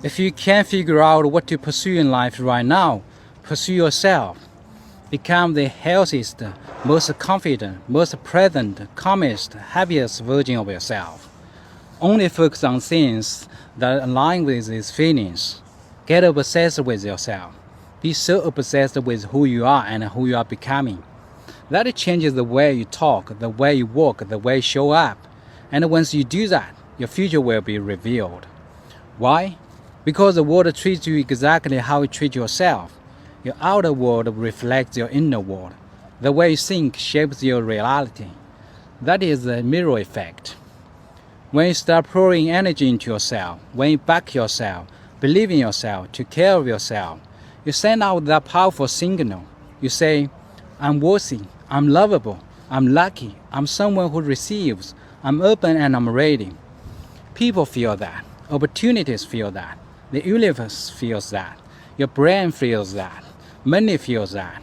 If you can't figure out what to pursue in life right now, pursue yourself. Become the healthiest, most confident, most present, calmest, happiest version of yourself. Only focus on things that align with these feelings. Get obsessed with yourself. Be so obsessed with who you are and who you are becoming. That changes the way you talk, the way you walk, the way you show up. And once you do that, your future will be revealed. Why? Because the world treats you exactly how you treat yourself. Your outer world reflects your inner world. The way you think shapes your reality. That is the mirror effect. When you start pouring energy into yourself, when you back yourself, believe in yourself, take care of yourself, you send out that powerful signal. You say, I'm worthy, I'm lovable, I'm lucky, I'm someone who receives, I'm open and I'm ready. People feel that. Opportunities feel that. The universe feels that. Your brain feels that. Money feels that.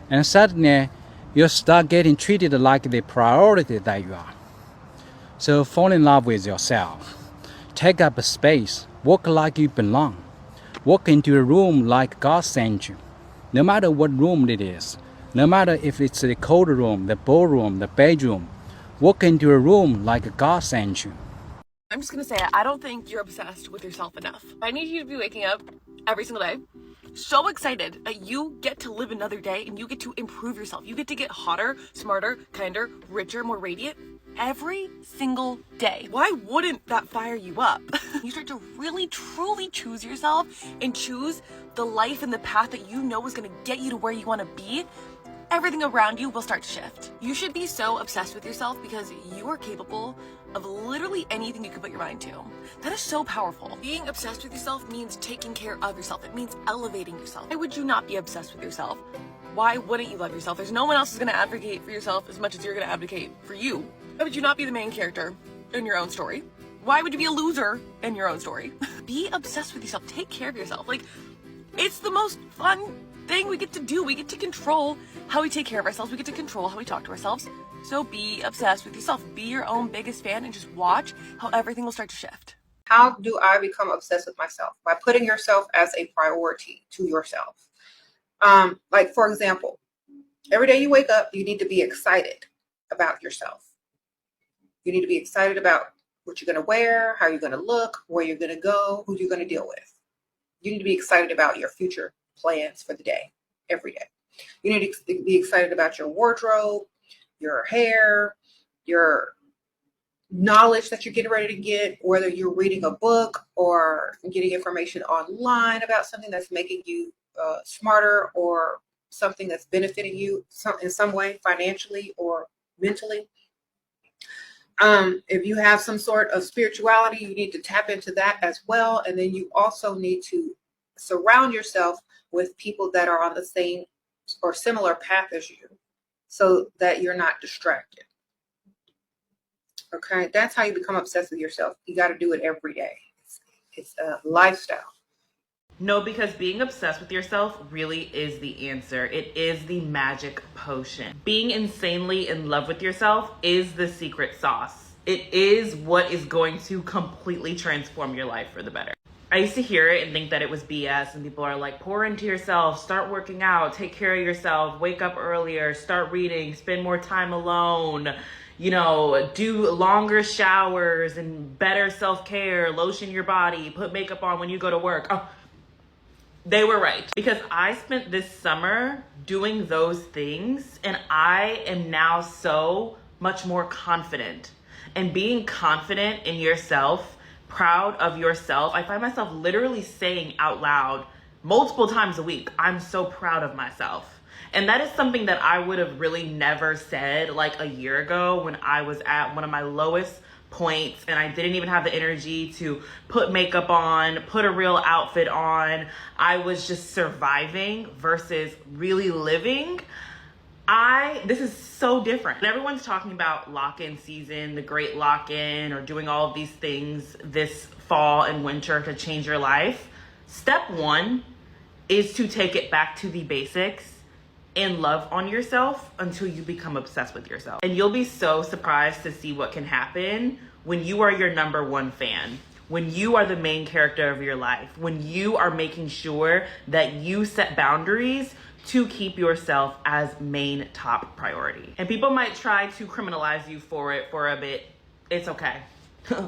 And suddenly, you start getting treated like the priority that you are. So fall in love with yourself. Take up a space. Walk like you belong. Walk into a room like God sent you. No matter what room it is. No matter if it's the cold room, the ballroom, the bedroom. Walk into a room like God sent you. I'm just gonna say it. I don't think you're obsessed with yourself enough. I need you to be waking up every single day so excited that you get to live another day and you get to improve yourself. You get to get hotter, smarter, kinder, richer, more radiant every single day. Why wouldn't that fire you up? You start to really, truly choose yourself and choose the life and the path that you know is gonna get you to where you wanna be. Everything around you will start to shift. You should be so obsessed with yourself because you are capable of literally anything you can put your mind to. That is so powerful. Being obsessed with yourself means taking care of yourself. It means elevating yourself. Why would you not be obsessed with yourself? Why wouldn't you love yourself? There's no one else who's gonna advocate for yourself as much as you're gonna advocate for you. Why would you not be the main character in your own story? Why would you be a loser in your own story? Be obsessed with yourself. Take care of yourself. Like, it's the most fun thing we get to do. We get to control how we take care of ourselves. We get to control how we talk to ourselves. So be obsessed with yourself. Be your own biggest fan and just watch how everything will start to shift. How do I become obsessed with myself? By putting yourself as a priority to yourself. Like, for example, every day you wake up, you need to be excited about yourself. You need to be excited about what you're going to wear, how you're going to look, where you're going to go, who you're going to deal with. You need to be excited about your future plans for the day, every day. You need to be excited about your wardrobe, your hair, your knowledge that you're getting ready to get, whether you're reading a book or getting information online about something that's making you smarter or something that's benefiting you in some way, financially or mentally. If you have some sort of spirituality, you need to tap into that as well. And then you also need to surround yourself with people that are on the same or similar path as you so that you're not distracted. Okay, that's how you become obsessed with yourself. You got to do it every day. It's a lifestyle. No, because being obsessed with yourself really is the answer. It is the magic potion. Being insanely in love with yourself is the secret sauce. It is what is going to completely transform your life for the better. I used to hear it and think that it was BS, and people are like, pour into yourself, start working out, take care of yourself, wake up earlier, start reading, spend more time alone, do longer showers and better self-care, lotion your body, put makeup on when you go to work. Oh, they were right, because I spent this summer doing those things and I am now so much more confident. And being confident in yourself, proud of yourself, I find myself literally saying out loud multiple times a week, I'm so proud of myself. And that is something that I would have really never said like a year ago when I was at one of my lowest points and I didn't even have the energy to put makeup on, put a real outfit on. I was just surviving versus really living. This is so different. Everyone's talking about lock-in season, the great lock-in, or doing all of these things this fall and winter to change your life. Step one is to take it back to the basics and love on yourself until you become obsessed with yourself. And you'll be so surprised to see what can happen when you are your number one fan. when you are the main character of your life, when you are making sure that you set boundaries to keep yourself as main top priority. And people might try to criminalize you for it for a bit. It's okay.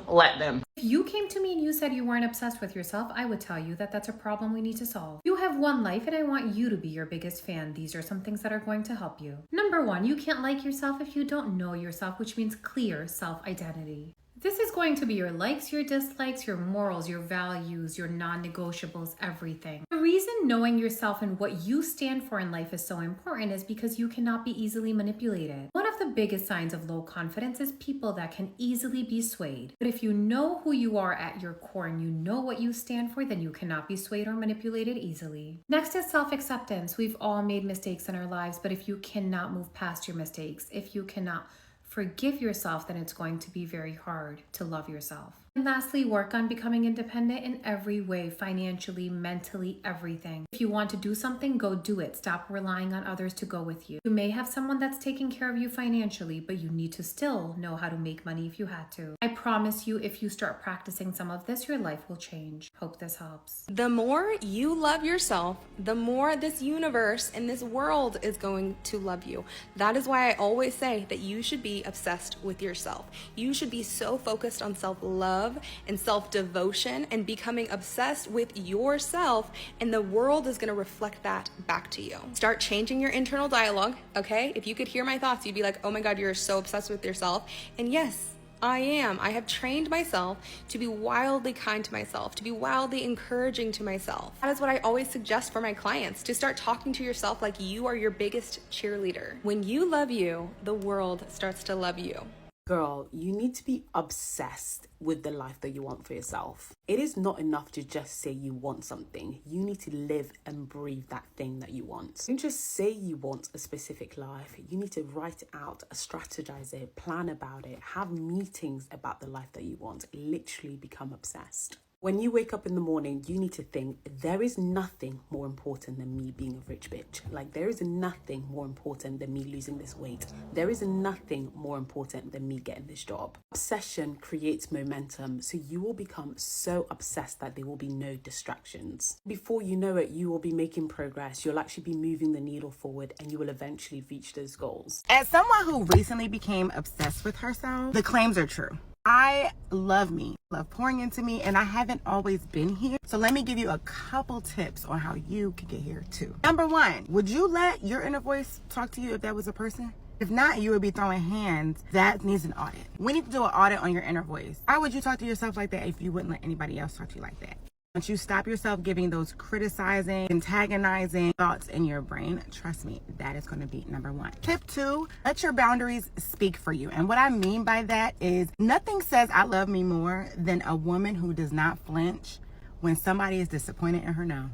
Let them. If you came to me and you said you weren't obsessed with yourself, I would tell you that that's a problem we need to solve. You have one life and I want you to be your biggest fan. These are some things that are going to help you. Number one, you can't like yourself if you don't know yourself, which means clear self-identity. This is going to be your likes, your dislikes, your morals, your values, your non-negotiables, everything. The reason knowing yourself and what you stand for in life is so important is because you cannot be easily manipulated. One of the biggest signs of low confidence is people that can easily be swayed. But if you know who you are at your core and you know what you stand for, then you cannot be swayed or manipulated easily. Next is self-acceptance. We've all made mistakes in our lives, but if you cannot move past your mistakes, if you cannot forgive yourself, then it's going to be very hard to love yourself. And lastly, work on becoming independent in every way, financially, mentally, everything. If you want to do something, go do it. Stop relying on others to go with you. You may have someone that's taking care of you financially, but you need to still know how to make money if you had to. I promise you, if you start practicing some of this, your life will change. Hope this helps. The more you love yourself, the more this universe and this world is going to love you. That is why I always say that you should be obsessed with yourself. You should be so focused on self-love and self-devotion and becoming obsessed with yourself, and the world is going to reflect that back to you. Start changing your internal dialogue, okay? If you could hear my thoughts, you'd be like, oh my God, you're so obsessed with yourself. And yes, I am. I have trained myself to be wildly kind to myself, to be wildly encouraging to myself. That is what I always suggest for my clients, to start talking to yourself like you are your biggest cheerleader. When you love you, the world starts to love you. Girl, you need to be obsessed with the life that you want for yourself. It is not enough to just say you want something. You need to live and breathe that thing that you want. Don't just say you want a specific life. You need to write it out, strategize it, plan about it, have meetings about the life that you want. Literally become obsessed. When you wake up in the morning, you need to think, there is nothing more important than me being a rich bitch. Like, there is nothing more important than me losing this weight. There is nothing more important than me getting this job. Obsession creates momentum, so you will become so obsessed that there will be no distractions. Before you know it, you will be making progress. You'll actually be moving the needle forward, and you will eventually reach those goals. As someone who recently became obsessed with herself, the claims are true. I love me, love pouring into me, and I haven't always been here. So let me give you a couple tips on how you can get here too. Number one, would you let your inner voice talk to you if that was a person? If not, you would be throwing hands. That needs an audit. We need to do an audit on your inner voice. How would you talk to yourself like that if you wouldn't let anybody else talk to you like that? Once you stop yourself giving those criticizing, antagonizing thoughts in your brain, trust me, that is going to be number one. Tip two, let your boundaries speak for you. And what I mean by that is nothing says I love me more than a woman who does not flinch when somebody is disappointed in her no.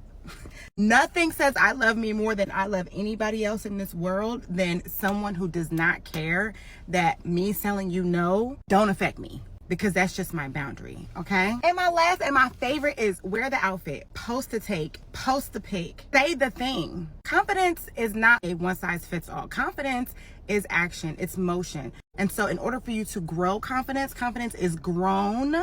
Nothing says I love me more than I love anybody else in this world than someone who does not care that me telling you no don't affect me. Because that's just my boundary, okay? And my last and my favorite is wear the outfit, post the take, post the pic, say the thing. Confidence is not a one size fits all. Confidence is action, it's motion. And so in order for you to grow confidence, confidence is grown,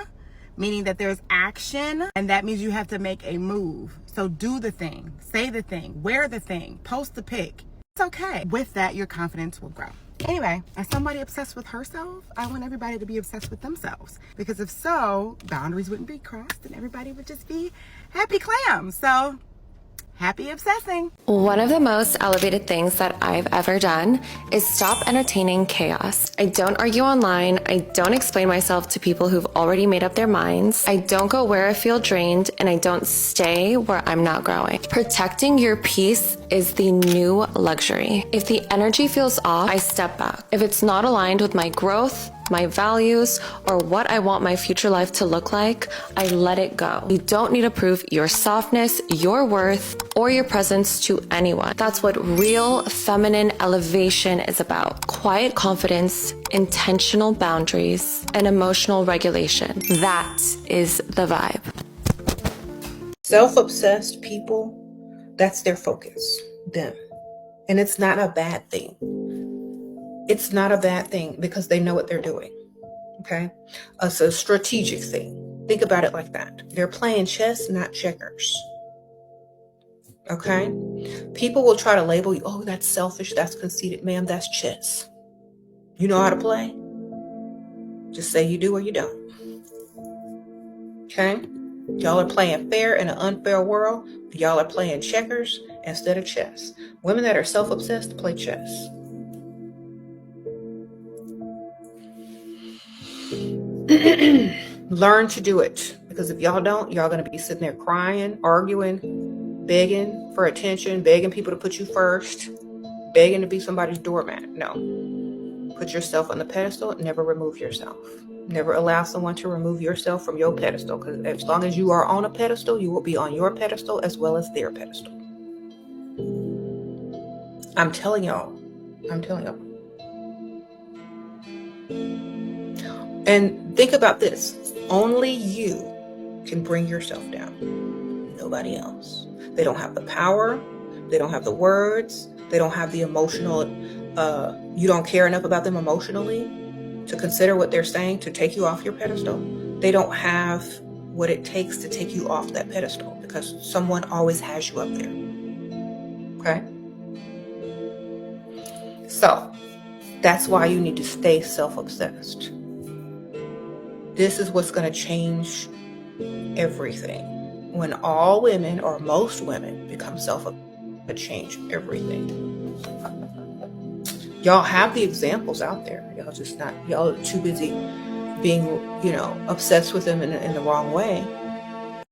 meaning that there's action, and that means you have to make a move. So do the thing, say the thing, wear the thing, post the pic. It's okay. With that, your confidence will grow. Anyway, as somebody obsessed with herself, I want everybody to be obsessed with themselves. Because if so, boundaries wouldn't be crossed and everybody would just be happy clams. So, happy obsessing. One of the most elevated things that I've ever done is stop entertaining chaos. I don't argue online. I don't explain myself to people who've already made up their minds. I don't go where I feel drained, and I don't stay where I'm not growing. Protecting your peace is the new luxury. If the energy feels off, I step back. If it's not aligned with my growth, my values, or what I want my future life to look like, I let it go. You don't need to prove your softness, your worth, or your presence to anyone. That's what real feminine elevation is about. Quiet confidence, intentional boundaries, and emotional regulation. That is the vibe. Self-obsessed people, that's their focus, them. And it's not a bad thing. It's not a bad thing because they know what they're doing, okay? It's a strategic thing. Think about it like that. They're playing chess, not checkers. Okay? People will try to label you, oh, that's selfish, that's conceited. Ma'am, that's chess. You know how to play? Just say you do or you don't. Okay? Y'all are playing fair in an unfair world. Y'all are playing checkers instead of chess. Women that are self-obsessed play chess. Learn to do it. Because if y'all don't, y'all going to be sitting there crying, arguing, begging for attention, begging people to put you first, begging to be somebody's doormat. No. Put yourself on the pedestal. Never remove yourself. Never allow someone to remove yourself from your pedestal. Because as long as you are on a pedestal, you will be on your pedestal as well as their pedestal. I'm telling y'all. And think about this. Only you can bring yourself down. Nobody else. They don't have the power. They don't have the words. They don't have the emotional, you don't care enough about them emotionally to consider what they're saying to take you off your pedestal. They don't have what it takes to take you off that pedestal because someone always has you up there. Okay? So, that's why you need to stay self-obsessed. This is what's going to change everything. When all women or most women become self-obsessed, change everything. Y'all have the examples out there. Y'all are too busy being, obsessed with them in the wrong way